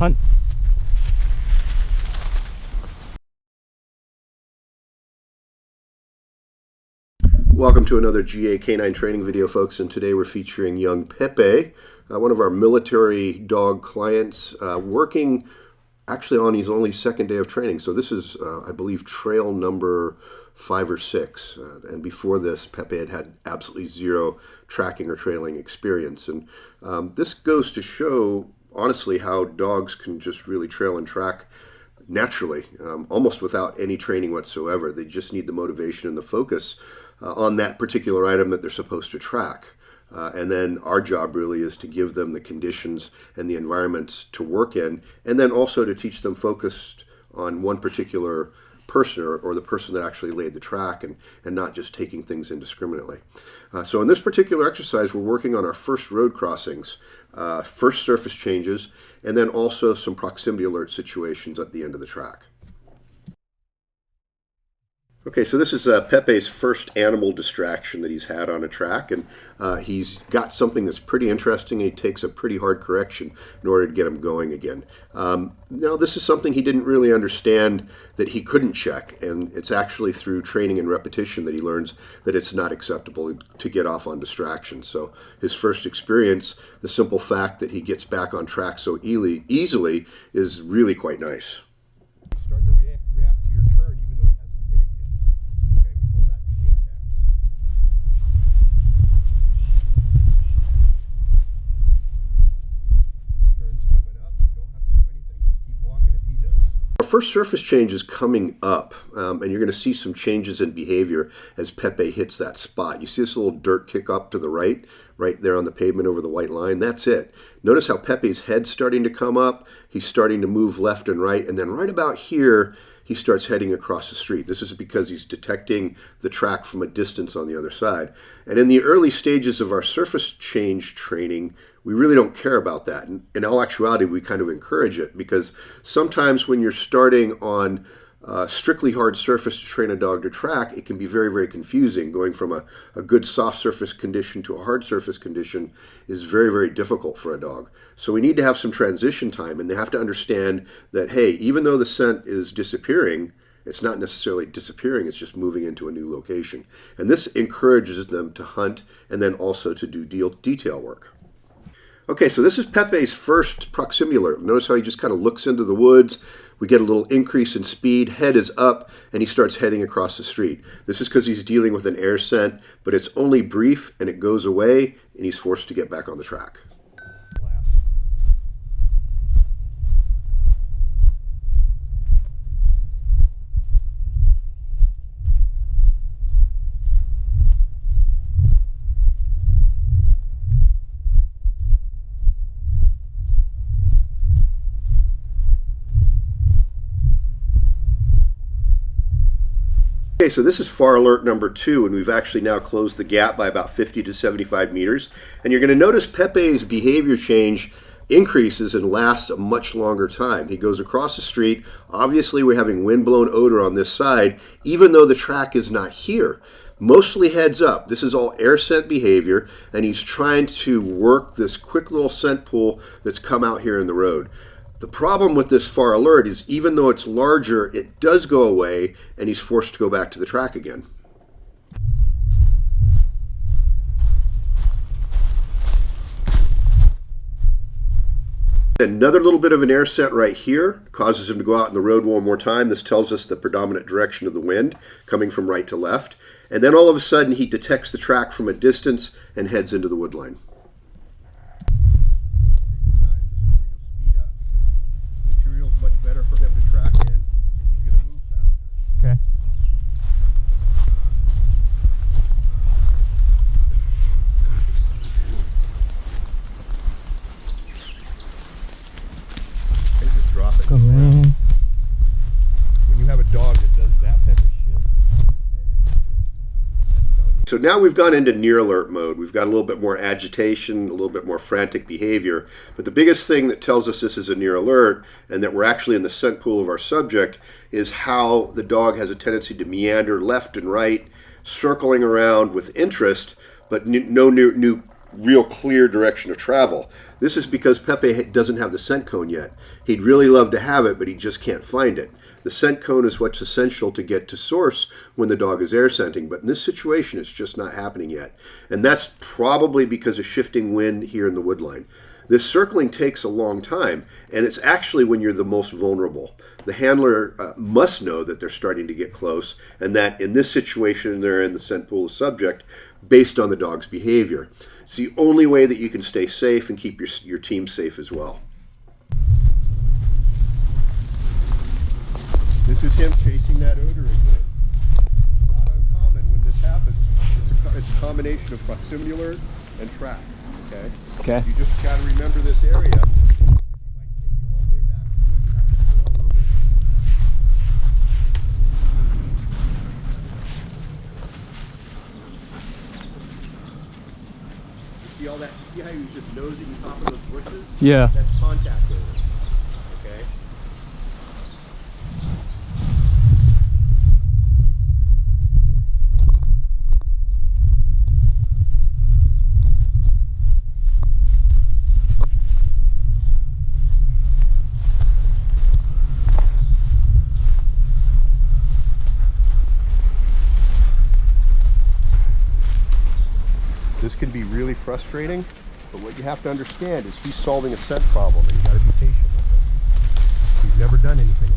Hunt. Welcome to another GA Canine training video, folks, and today we're featuring young Pepe, one of our military dog clients, working actually on his only second day of training. So this is, I believe, trail number 5 or 6. And before this, Pepe had absolutely zero tracking or trailing experience. And this goes to show, honestly, how dogs can just really trail and track naturally, almost without any training whatsoever. They just need the motivation and the focus on that particular item that they're supposed to track. And then our job really is to give them the conditions and the environments to work in, and then also to teach them focused on one particular person or the person that actually laid the track, and not just taking things indiscriminately. So in this particular exercise, we're working on our first road crossings, first surface changes, and then also some proximity alert situations at the end of the track. Okay, so this is Pepe's first animal distraction that he's had on a track, and he's got something that's pretty interesting, and he takes a pretty hard correction in order to get him going again. Now, this is something he didn't really understand that he couldn't check, and it's actually through training and repetition that he learns that it's not acceptable to get off on distractions. So his first experience, the simple fact that he gets back on track so easily is really quite nice. Starting to react to your turn even though he hasn't hit it yet. Okay, we call that the apex. Turn's coming up. You don't have to do anything. Just keep walking if he does. Our first surface change is coming up, and you're going to see some changes in behavior as Pepe hits that spot. You see this little dirt kick up to the right there on the pavement over the white line. That's it. Notice how Pepe's head's starting to come up. He's starting to move left and right, and then right about here, he starts heading across the street. This is because he's detecting the track from a distance on the other side. And in the early stages of our surface change training, we really don't care about that. And in all actuality, we kind of encourage it, because sometimes when you're starting on strictly hard surface to train a dog to track, it can be very, very confusing. Going from a good soft surface condition to a hard surface condition is very, very difficult for a dog. So we need to have some transition time, and they have to understand that, hey, even though the scent is disappearing, it's not necessarily disappearing, it's just moving into a new location. And this encourages them to hunt and then also to do detail work. Okay, so this is Pepe's first proximity alert. Notice how he just kind of looks into the woods. We get a little increase in speed, head is up, and he starts heading across the street. This is because he's dealing with an air scent, but it's only brief and it goes away, and he's forced to get back on the track. Okay, so this is far alert number 2, and we've actually now closed the gap by about 50 to 75 meters. And you're going to notice Pepe's behavior change increases and lasts a much longer time. He goes across the street. Obviously, we're having wind-blown odor on this side, even though the track is not here. Mostly heads up. This is all air scent behavior, and he's trying to work this quick little scent pool that's come out here in the road. The problem with this far alert is even though it's larger, it does go away, and he's forced to go back to the track again. Another little bit of an air scent right here causes him to go out in the road one more time. This tells us the predominant direction of the wind, coming from right to left. And then all of a sudden he detects the track from a distance and heads into the wood line. Much better for him to track in, and he's going to move faster. Okay. Okay, just drop it. Good man. When you have a dog that does that type of shit, So now we've gone into near alert mode. We've got a little bit more agitation, a little bit more frantic behavior. But the biggest thing that tells us this is a near alert and that we're actually in the scent pool of our subject is how the dog has a tendency to meander left and right, circling around with interest, but no new real clear direction of travel. This is because Pepe doesn't have the scent cone yet. He'd really love to have it, but he just can't find it. The scent cone is what's essential to get to source when the dog is air scenting, but in this situation, it's just not happening yet. And that's probably because of shifting wind here in the woodline. This circling takes a long time, and it's actually when you're the most vulnerable. The handler must know that they're starting to get close, and that in this situation, they're in the scent pool of subject based on the dog's behavior. It's the only way that you can stay safe and keep your team safe as well. This is him chasing that odor again. It's not uncommon when this happens. It's a combination of proximity alert and track. Okay. Okay. You just got to remember this area. He might take you all the way back through and you have to do it all over again. You see all that? See how he was just nosing the top of those bushes? Yeah. That's contact odor. Okay. This can be really frustrating, but what you have to understand is he's solving a scent problem and you got to be patient with him. He's never done anything